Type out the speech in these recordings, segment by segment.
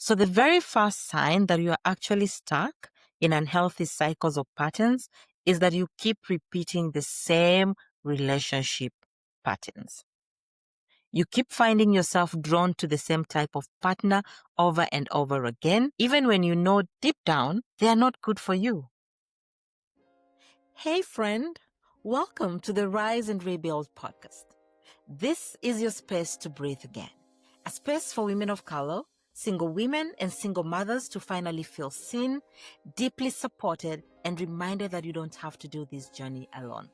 So the very first sign that you are actually stuck in unhealthy cycles or patterns is that you keep repeating the same relationship patterns. You keep finding yourself drawn to the same type of partner over and over again, even when you know deep down they are not good for you. Hey friend, welcome to the Rise and Rebuild podcast. This is your space to breathe again. A space for women of color, single women and single mothers to finally feel seen, deeply supported, and reminded that you don't have to do this journey alone.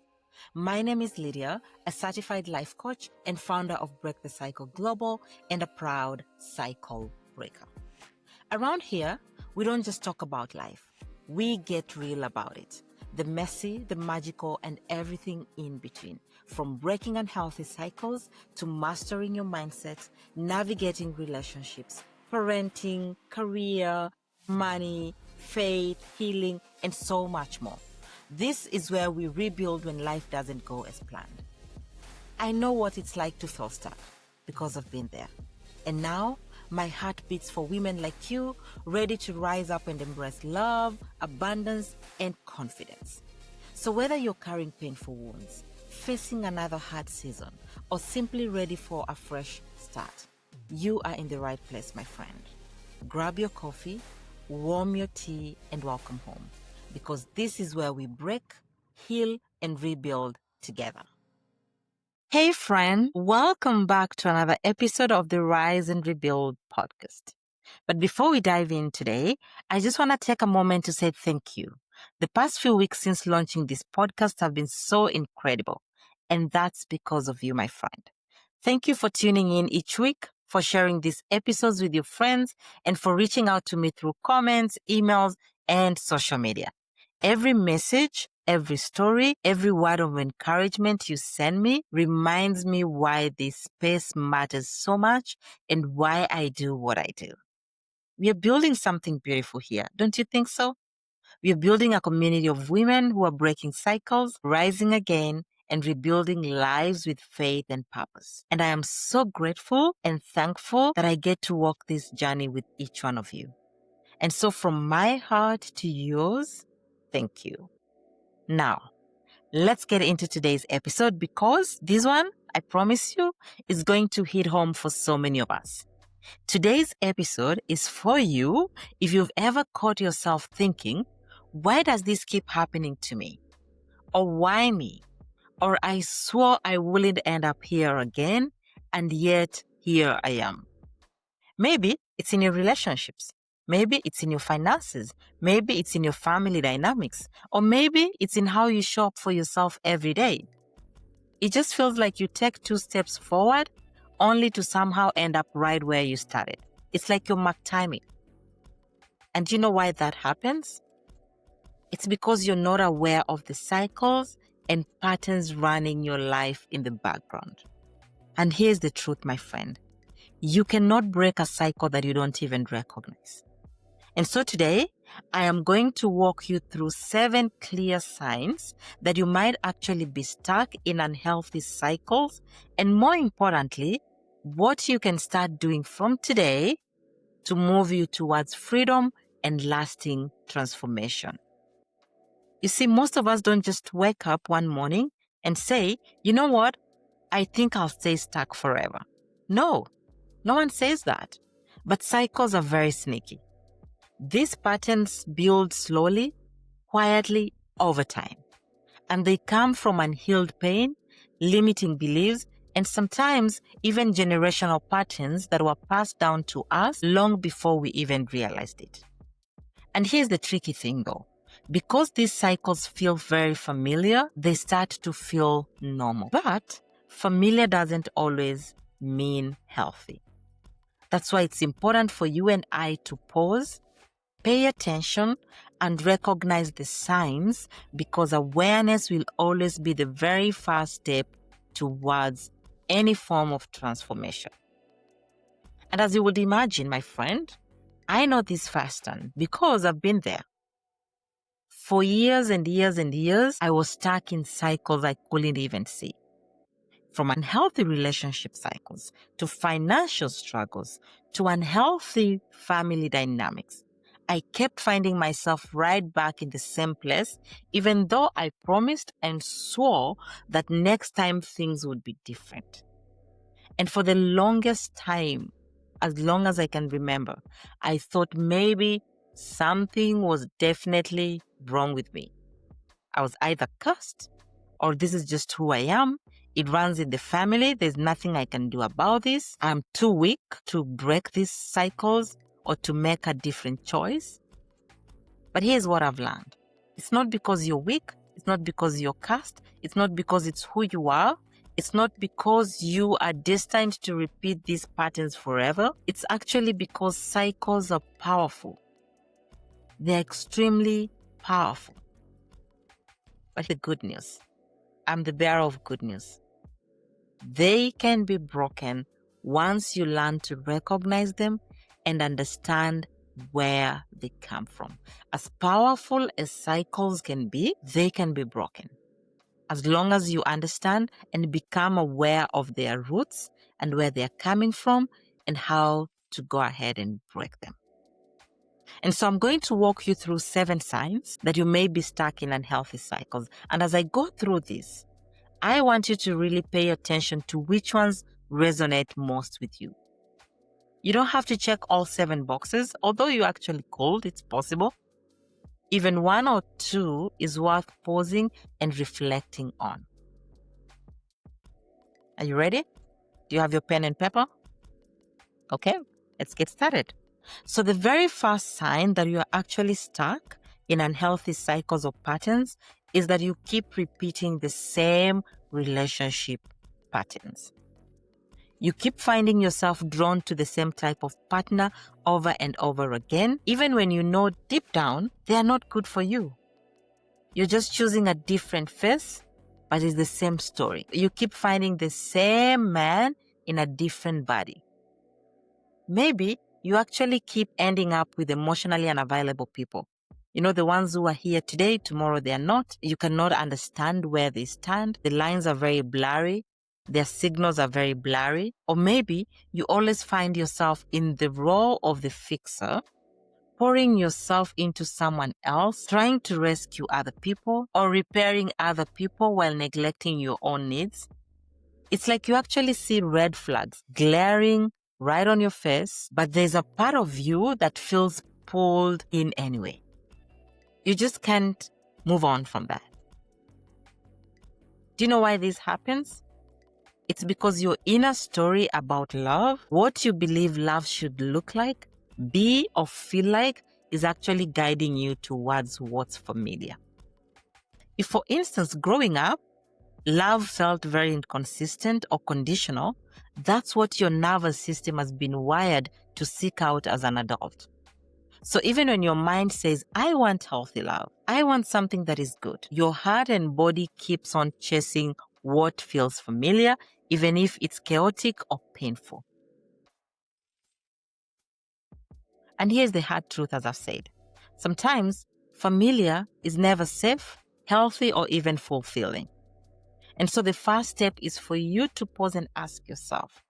My name is Lydia, a certified life coach and founder of Break the Cycle Global and a proud cycle breaker. Around here, we don't just talk about life. We get real about it. The messy, the magical, and everything in between. From breaking unhealthy cycles to mastering your mindset, navigating relationships, parenting, career, money, faith, healing, and so much more. This is where we rebuild when life doesn't go as planned. I know what it's like to feel stuck because I've been there. And now, my heart beats for women like you, ready to rise up and embrace love, abundance, and confidence. So whether you're carrying painful wounds, facing another hard season, or simply ready for a fresh start, you are in the right place, my friend. Grab your coffee, warm your tea, and welcome home. Because this is where we break, heal, and rebuild together. Hey friend, welcome back to another episode of the Rise and Rebuild podcast. But before we dive in today, I just want to take a moment to say thank you. The past few weeks since launching this podcast have been so incredible. And that's because of you, my friend. Thank you for tuning in each week, for sharing these episodes with your friends, and for reaching out to me through comments, emails, and social media. Every message, every story, every word of encouragement you send me reminds me why this space matters so much and why I do what I do. We are building something beautiful here, don't you think so? We are building a community of women who are breaking cycles, rising again, and rebuilding lives with faith and purpose. And I am so grateful and thankful that I get to walk this journey with each one of you. And so from my heart to yours, thank you. Now, let's get into today's episode because this one, I promise you, is going to hit home for so many of us. Today's episode is for you if you've ever caught yourself thinking, why does this keep happening to me? Or why me? Or I swore I wouldn't end up here again, and yet here I am. Maybe it's in your relationships. Maybe it's in your finances. Maybe it's in your family dynamics. Or maybe it's in how you show up for yourself every day. It just feels like you take 2 steps forward only to somehow end up right where you started. It's like your mark timing. And do you know why that happens? It's because you're not aware of the cycles and patterns running your life in the background. And here's the truth, my friend. You cannot break a cycle that you don't even recognize. And so today, I am going to walk you through 7 clear signs that you might actually be stuck in unhealthy cycles, and more importantly, what you can start doing from today to move you towards freedom and lasting transformation. You see, most of us don't just wake up one morning and say, you know what? I think I'll stay stuck forever. No one says that. But cycles are very sneaky. These patterns build slowly, quietly, over time. And they come from unhealed pain, limiting beliefs, and sometimes even generational patterns that were passed down to us long before we even realized it. And here's the tricky thing though. Because these cycles feel very familiar, they start to feel normal. But familiar doesn't always mean healthy. That's why it's important for you and I to pause, pay attention, and recognize the signs, because awareness will always be the very first step towards any form of transformation. And as you would imagine, my friend, I know this firsthand because I've been there. For years and years and years, I was stuck in cycles I couldn't even see. from unhealthy relationship cycles to financial struggles to unhealthy family dynamics. I kept finding myself right back in the same place, even though I promised and swore that next time things would be different. And for the longest time, as long as I can remember, I thought maybe something was definitely wrong with me. I was either cursed or this is just who I am. It runs in the family. There's nothing I can do about this. I'm too weak to break these cycles or to make a different choice. But here's what I've learned. It's not because you're weak. It's not because you're cursed. It's not because it's who you are. It's not because you are destined to repeat these patterns forever. It's actually because cycles are powerful. They're extremely powerful. But the good news, I'm the bearer of good news. They can be broken once you learn to recognize them and understand where they come from. As powerful as cycles can be, they can be broken. As long as you understand and become aware of their roots and where they're coming from and how to go ahead and break them. And so I'm going to walk you through 7 signs that you may be stuck in unhealthy cycles. And as I go through this, I want you to really pay attention to which ones resonate most with you. You don't have to check all 7 boxes, although you actually could, it's possible. Even 1 or 2 is worth pausing and reflecting on. Are you ready? Do you have your pen and paper? Okay, let's get started. So the very first sign that you are actually stuck in unhealthy cycles or patterns is that you keep repeating the same relationship patterns. You keep finding yourself drawn to the same type of partner over and over again, even when you know deep down they are not good for you. You're just choosing a different face, but it's the same story. You keep finding the same man in a different body. Maybe you actually keep ending up with emotionally unavailable people. You know, the ones who are here today, tomorrow they are not. You cannot understand where they stand. The lines are very blurry. Their signals are very blurry. Or maybe you always find yourself in the role of the fixer, pouring yourself into someone else, trying to rescue other people or repairing other people while neglecting your own needs. It's like you actually see red flags glaring right on your face, but there's a part of you that feels pulled in anyway. You just can't move on from that. Do you know why this happens? It's because your inner story about love, what you believe love should look like, be or feel like, is actually guiding you towards what's familiar. If, for instance, growing up, love felt very inconsistent or conditional, that's what your nervous system has been wired to seek out as an adult. So even when your mind says, I want healthy love, I want something that is good, your heart and body keeps on chasing what feels familiar, even if it's chaotic or painful. And here's the hard truth, as I've said. Sometimes familiar is never safe, healthy, or even fulfilling. And so the first step is for you to pause and ask yourself,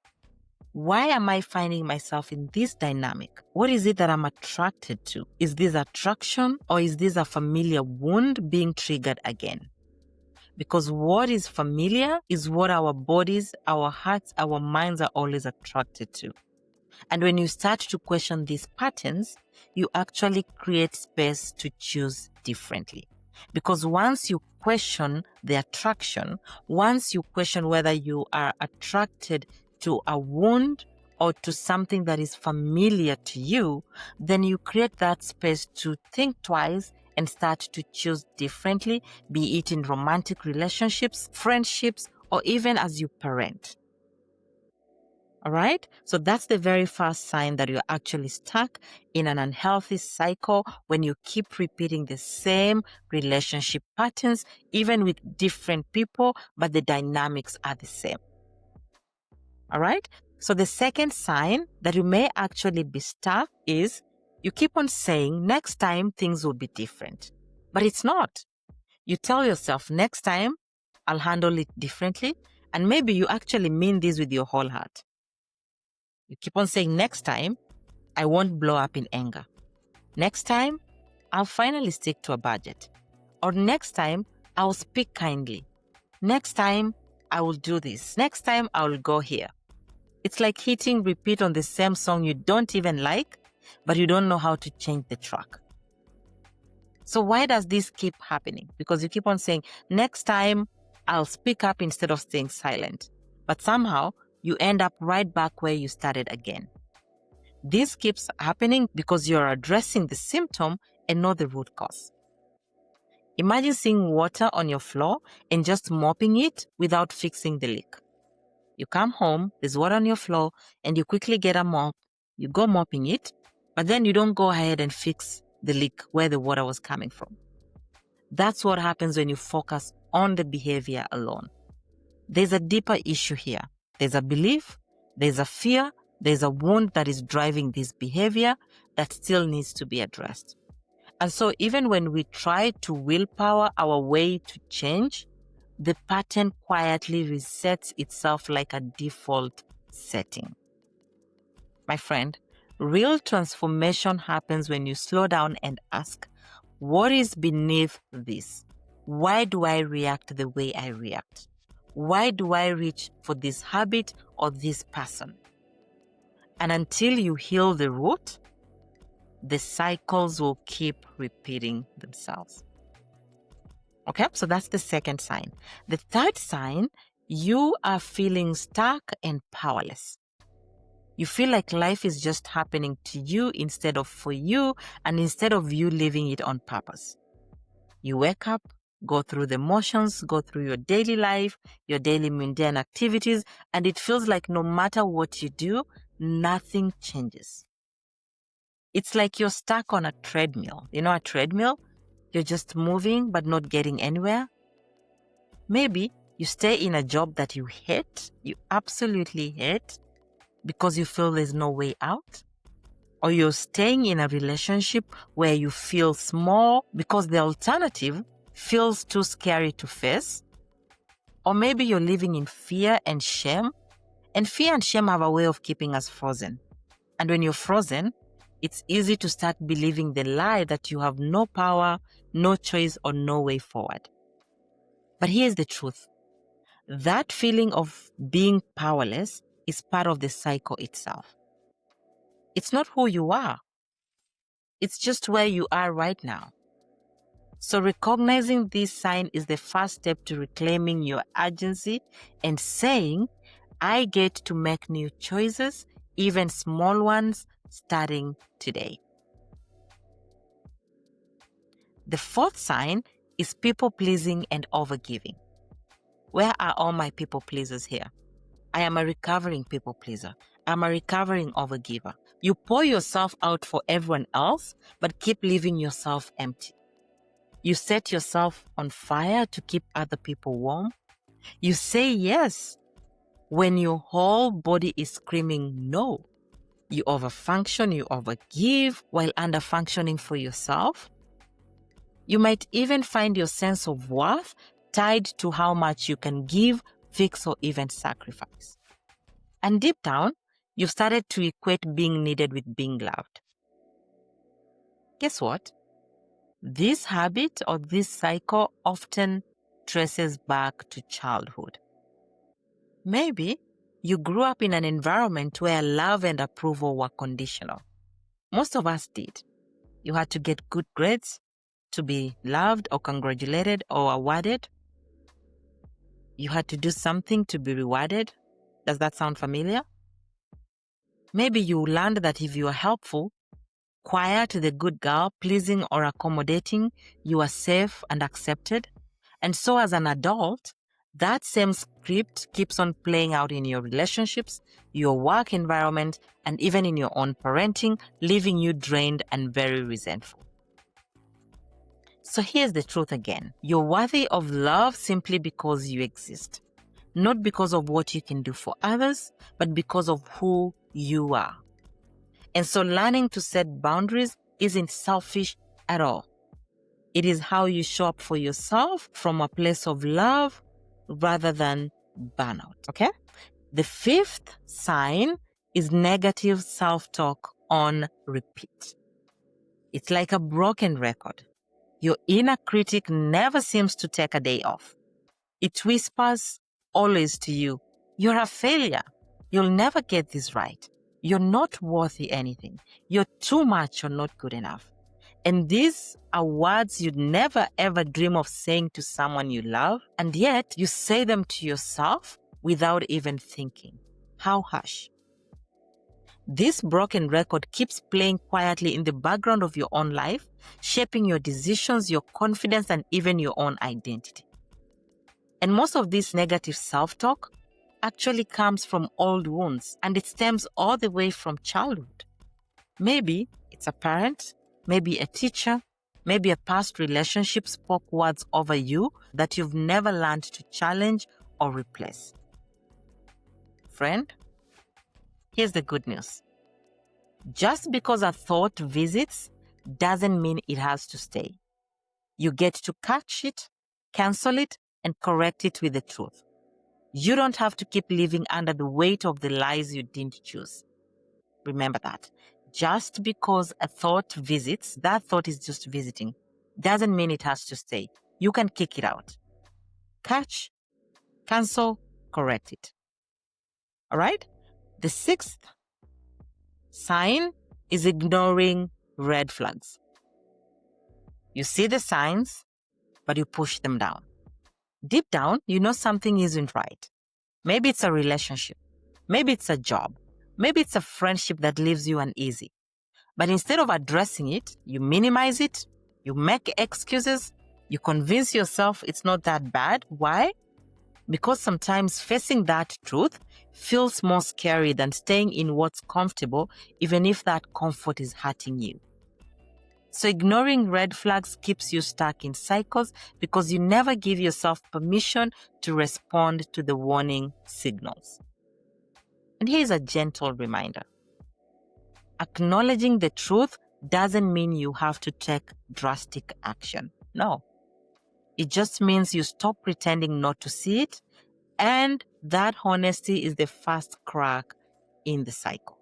why am I finding myself in this dynamic? What is it that I'm attracted to? Is this attraction or is this a familiar wound being triggered again? Because what is familiar is what our bodies, our hearts, our minds are always attracted to. And when you start to question these patterns, you actually create space to choose differently. Because once you question the attraction, once you question whether you are attracted to a wound or to something that is familiar to you, then you create that space to think twice and start to choose differently, be it in romantic relationships, friendships, or even as you parent. All right? So that's the very first sign that you're actually stuck in an unhealthy cycle when you keep repeating the same relationship patterns, even with different people, but the dynamics are the same. All right? So the second sign that you may actually be stuck is you keep on saying next time things will be different, but it's not. You tell yourself next time I'll handle it differently. And maybe you actually mean this with your whole heart. You keep on saying, next time, I won't blow up in anger. Next time, I'll finally stick to a budget. Or next time, I'll speak kindly. Next time, I will do this. Next time, I will go here. It's like hitting repeat on the same song you don't even like, but you don't know how to change the track. So why does this keep happening? Because you keep on saying, next time, I'll speak up instead of staying silent. But somehow, you end up right back where you started again. This keeps happening because you're addressing the symptom and not the root cause. Imagine seeing water on your floor and just mopping it without fixing the leak. You come home, there's water on your floor, and you quickly get a mop. You go mopping it, but then you don't go ahead and fix the leak where the water was coming from. That's what happens when you focus on the behavior alone. There's a deeper issue here. There's a belief, there's a fear, there's a wound that is driving this behavior that still needs to be addressed. And so even when we try to willpower our way to change, the pattern quietly resets itself like a default setting. My friend, real transformation happens when you slow down and ask, what is beneath this? Why do I react the way I react? Why do I reach for this habit or this person? And until you heal the root, the cycles will keep repeating themselves. Okay, so that's the second sign. The third sign, you are feeling stuck and powerless. You feel like life is just happening to you instead of for you, and instead of you living it on purpose. You wake up, go through the motions, go through your daily life, your daily mundane activities, and it feels like no matter what you do, nothing changes. It's like you're stuck on a treadmill. You know a treadmill? You're just moving but not getting anywhere. Maybe you stay in a job that you hate, you absolutely hate, because you feel there's no way out. Or you're staying in a relationship where you feel small because the alternative feels too scary to face. Or maybe you're living in fear and shame. And fear and shame have a way of keeping us frozen. And when you're frozen, it's easy to start believing the lie that you have no power, no choice, or no way forward. But here's the truth. That feeling of being powerless is part of the cycle itself. It's not who you are. It's just where you are right now. So recognizing this sign is the first step to reclaiming your agency and saying, I get to make new choices, even small ones, starting today. The fourth sign is people-pleasing and overgiving. Where are all my people pleasers here? I am a recovering people pleaser. I'm a recovering overgiver. You pour yourself out for everyone else, but keep leaving yourself empty. You set yourself on fire to keep other people warm. You say yes when your whole body is screaming no. You overfunction, you overgive while underfunctioning for yourself. You might even find your sense of worth tied to how much you can give, fix, or even sacrifice. And deep down, you've started to equate being needed with being loved. Guess what? This habit or this cycle often traces back to childhood. Maybe you grew up in an environment where love and approval were conditional. Most of us did. You had to get good grades to be loved or congratulated or awarded. You had to do something to be rewarded. Does that sound familiar? Maybe you learned that if you are helpful, quiet, the good girl, pleasing or accommodating, you are safe and accepted. And so as an adult, that same script keeps on playing out in your relationships, your work environment, and even in your own parenting, leaving you drained and very resentful. So here's the truth again. You're worthy of love simply because you exist. Not because of what you can do for others, but because of who you are. And so learning to set boundaries isn't selfish at all. It is how you show up for yourself from a place of love rather than burnout. Okay? The fifth sign is negative self-talk on repeat. It's like a broken record. Your inner critic never seems to take a day off. It whispers always to you, you're a failure. You'll never get this right. You're not worthy anything. You're too much or not good enough. And these are words you'd never ever dream of saying to someone you love, and yet you say them to yourself without even thinking. How harsh. This broken record keeps playing quietly in the background of your own life, shaping your decisions, your confidence, and even your own identity. And most of this negative self-talk actually comes from old wounds, and it stems all the way from childhood. Maybe it's a parent, maybe a teacher, maybe a past relationship spoke words over you that you've never learned to challenge or replace. Friend, here's the good news. Just because a thought visits doesn't mean it has to stay. You get to catch it, cancel it, and correct it with the truth. You don't have to keep living under the weight of the lies you didn't choose. Remember that. Just because a thought visits, that thought is just visiting, doesn't mean it has to stay. You can kick it out. Catch, cancel, correct it. All right? The sixth sign is ignoring red flags. You see the signs, but you push them down. Deep down, you know something isn't right. Maybe it's a relationship. Maybe it's a job. Maybe it's a friendship that leaves you uneasy. But instead of addressing it, you minimize it, you make excuses, you convince yourself it's not that bad. Why? Because sometimes facing that truth feels more scary than staying in what's comfortable, even if that comfort is hurting you. So ignoring red flags keeps you stuck in cycles because you never give yourself permission to respond to the warning signals. And here's a gentle reminder. Acknowledging the truth doesn't mean you have to take drastic action. No. It just means you stop pretending not to see it, and that honesty is the first crack in the cycle.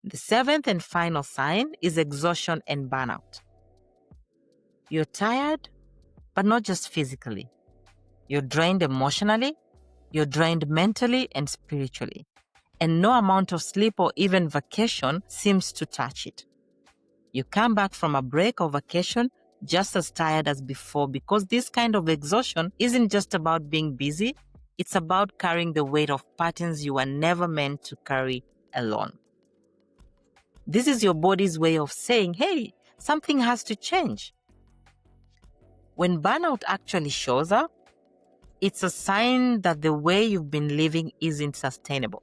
The seventh and final sign is exhaustion and burnout. You're tired, but not just physically. You're drained emotionally, you're drained mentally and spiritually. And no amount of sleep or even vacation seems to touch it. You come back from a break or vacation just as tired as before because this kind of exhaustion isn't just about being busy, it's about carrying the weight of patterns you were never meant to carry alone. This is your body's way of saying, hey, something has to change. When burnout actually shows up, it's a sign that the way you've been living isn't sustainable.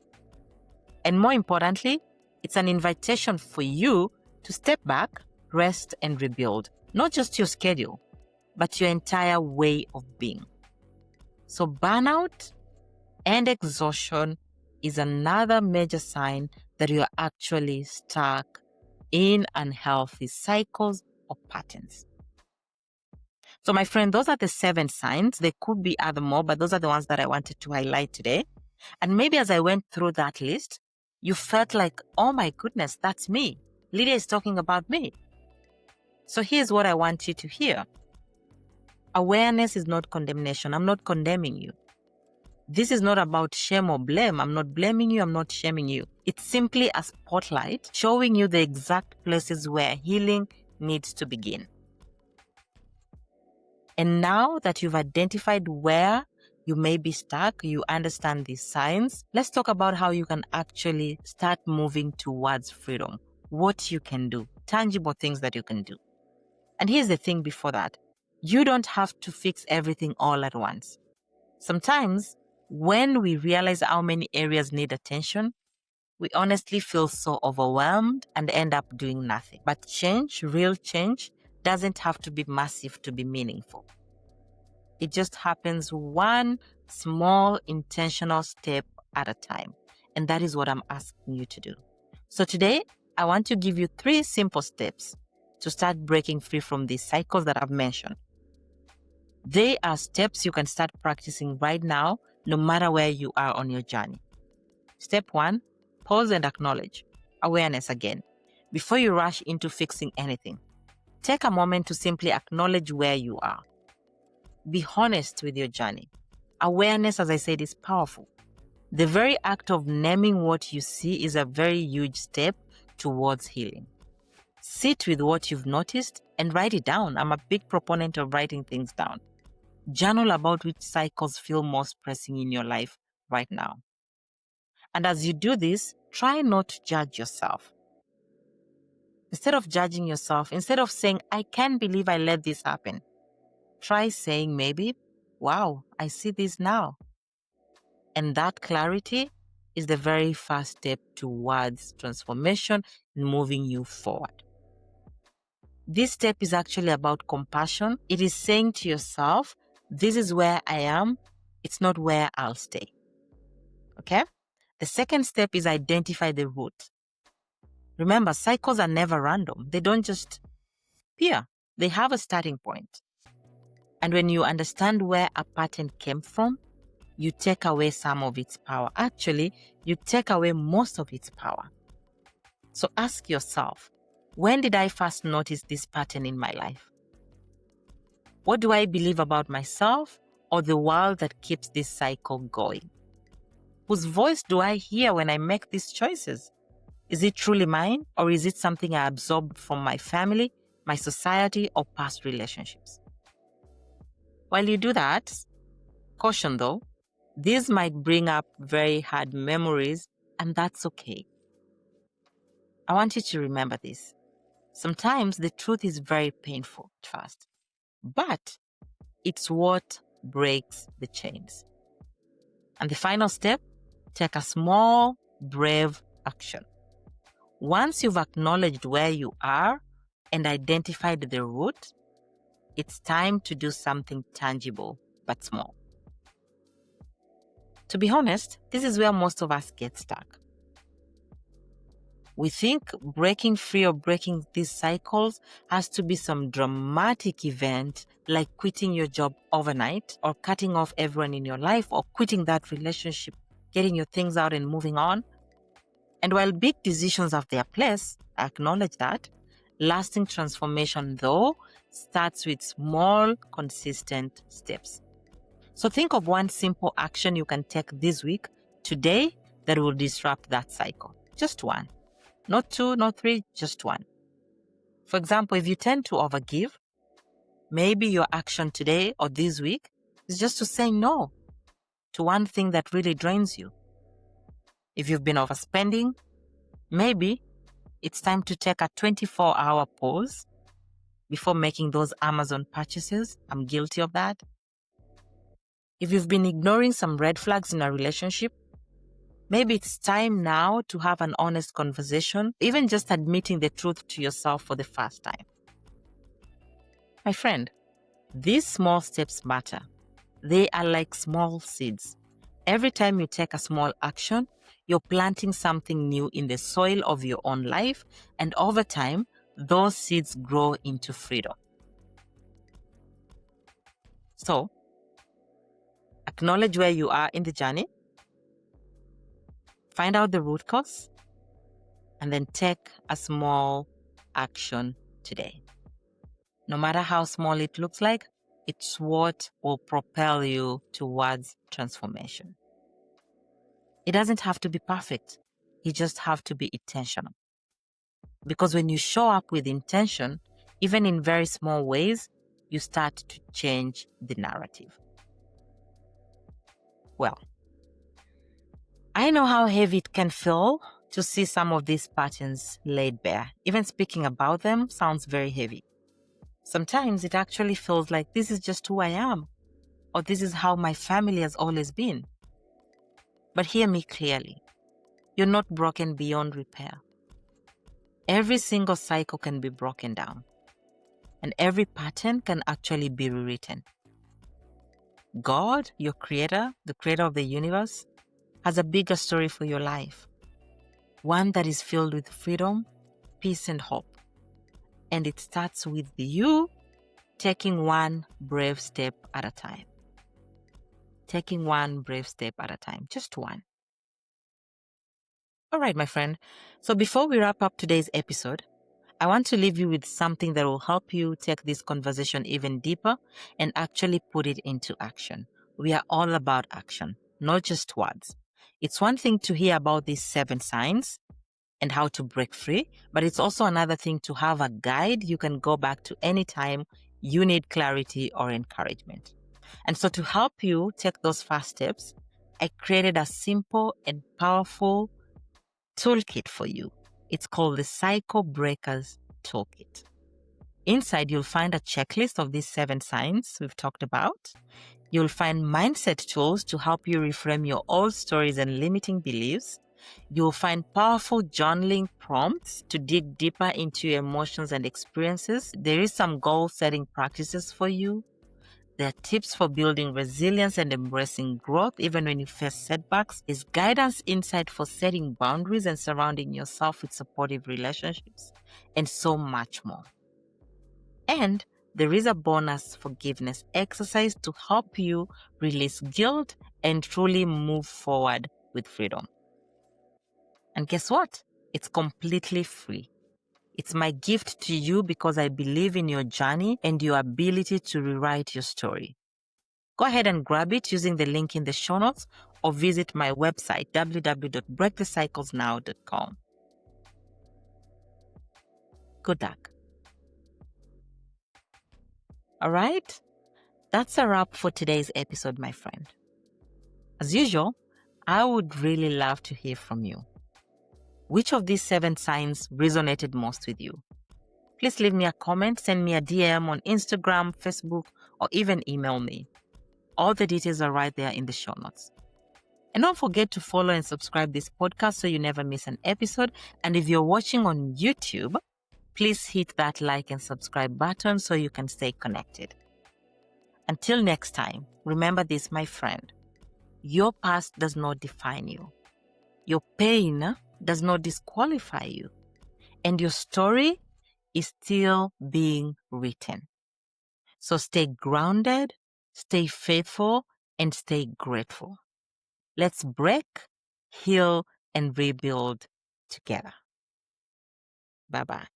And more importantly, it's an invitation for you to step back, rest, and rebuild. Not just your schedule, but your entire way of being. So burnout and exhaustion is another major sign that you're actually stuck in unhealthy cycles or patterns. So my friend, those are the 7 signs. There could be other more, but those are the ones that I wanted to highlight today. And maybe as I went through that list, you felt like, oh my goodness, that's me. Lydia is talking about me. So here's what I want you to hear. Awareness is not condemnation. I'm not condemning you. This is not about shame or blame. I'm not blaming you. I'm not shaming you. It's simply a spotlight showing you the exact places where healing needs to begin. And now that you've identified where you may be stuck, you understand these signs, let's talk about how you can actually start moving towards freedom. What you can do, tangible things that you can do. And here's the thing before that. You don't have to fix everything all at once. Sometimes, when we realize how many areas need attention, we honestly feel so overwhelmed and end up doing nothing. But change, real change, doesn't have to be massive to be meaningful. It just happens one small intentional step at a time. And that is what I'm asking you to do. So today, I want to give you 3 simple steps to start breaking free from these cycles that I've mentioned. They are steps you can start practicing right now, no matter where you are on your journey. Step 1, pause and acknowledge. Awareness again. Before you rush into fixing anything, take a moment to simply acknowledge where you are. Be honest with your journey. Awareness, as I said, is powerful. The very act of naming what you see is a very huge step towards healing. Sit with what you've noticed and write it down. I'm a big proponent of writing things down. Journal about which cycles feel most pressing in your life right now. And as you do this, try not to judge yourself. Instead of judging yourself, instead of saying, I can't believe I let this happen, try saying maybe, wow, I see this now. And that clarity is the very first step towards transformation and moving you forward. This step is actually about compassion. It is saying to yourself, this is where I am. It's not where I'll stay. Okay? The second step is identify the root. Remember, cycles are never random. They don't just appear. They have a starting point. And when you understand where a pattern came from, you take away some of its power. Actually, you take away most of its power. So ask yourself, when did I first notice this pattern in my life? What do I believe about myself or the world that keeps this cycle going? Whose voice do I hear when I make these choices? Is it truly mine, or is it something I absorbed from my family, my society, or past relationships? While you do that, caution though, these might bring up very hard memories, and that's okay. I want you to remember this. Sometimes the truth is very painful at first, but it's what breaks the chains. And the final step, take a small, brave action. Once you've acknowledged where you are and identified the root, it's time to do something tangible but small. To be honest, this is where most of us get stuck. We think breaking free or breaking these cycles has to be some dramatic event like quitting your job overnight or cutting off everyone in your life or quitting that relationship, getting your things out and moving on. And while big decisions have their place, I acknowledge that, lasting transformation, though, starts with small, consistent steps. So think of one simple action you can take this week, today, that will disrupt that cycle. Just one. Not two, not three, just one. For example, if you tend to overgive, maybe your action today or this week is just to say no to one thing that really drains you. If you've been overspending, maybe it's time to take a 24-hour pause before making those Amazon purchases. I'm guilty of that. If you've been ignoring some red flags in a relationship, maybe it's time now to have an honest conversation, even just admitting the truth to yourself for the first time. My friend, these small steps matter. They are like small seeds. Every time you take a small action, you're planting something new in the soil of your own life, and over time, those seeds grow into freedom. So, acknowledge where you are in the journey, find out the root cause, and then take a small action today. No matter how small it looks like, it's what will propel you towards transformation. It doesn't have to be perfect. You just have to be intentional. Because when you show up with intention, even in very small ways, you start to change the narrative. Well, I know how heavy it can feel to see some of these patterns laid bare. Even speaking about them sounds very heavy. Sometimes it actually feels like this is just who I am, or this is how my family has always been. But hear me clearly. You're not broken beyond repair. Every single cycle can be broken down, and every pattern can actually be rewritten. God, your creator, the creator of the universe, has a bigger story for your life. One that is filled with freedom, peace, and hope. And it starts with you taking one brave step at a time. Taking one brave step at a time, just one. All right, my friend. So before we wrap up today's episode, I want to leave you with something that will help you take this conversation even deeper and actually put it into action. We are all about action, not just words. It's one thing to hear about these 7 signs and how to break free, but it's also another thing to have a guide you can go back to anytime you need clarity or encouragement. And so to help you take those first steps, I created a simple and powerful toolkit for you. It's called the Cycle Breakers Toolkit. Inside, you'll find a checklist of these 7 signs we've talked about. You'll find mindset tools to help you reframe your old stories and limiting beliefs. You'll find powerful journaling prompts to dig deeper into your emotions and experiences. There is some goal setting practices for you. There are tips for building resilience and embracing growth even when you face setbacks. There's guidance insight for setting boundaries and surrounding yourself with supportive relationships, and so much more. And there is a bonus forgiveness exercise to help you release guilt and truly move forward with freedom. And guess what? It's completely free. It's my gift to you because I believe in your journey and your ability to rewrite your story. Go ahead and grab it using the link in the show notes or visit my website, www.breakthecyclesnow.com. Good luck. All right, that's a wrap for today's episode, my friend. As usual, I would really love to hear from you. Which of these 7 signs resonated most with you? Please leave me a comment, send me a DM on Instagram, Facebook, or even email me. All the details are right there in the show notes. And don't forget to follow and subscribe this podcast so you never miss an episode. And if you're watching on YouTube, please hit that like and subscribe button so you can stay connected. Until next time, remember this, my friend. Your past does not define you. Your pain does not disqualify you. And your story is still being written. So stay grounded, stay faithful, and stay grateful. Let's break, heal, and rebuild together. Bye-bye.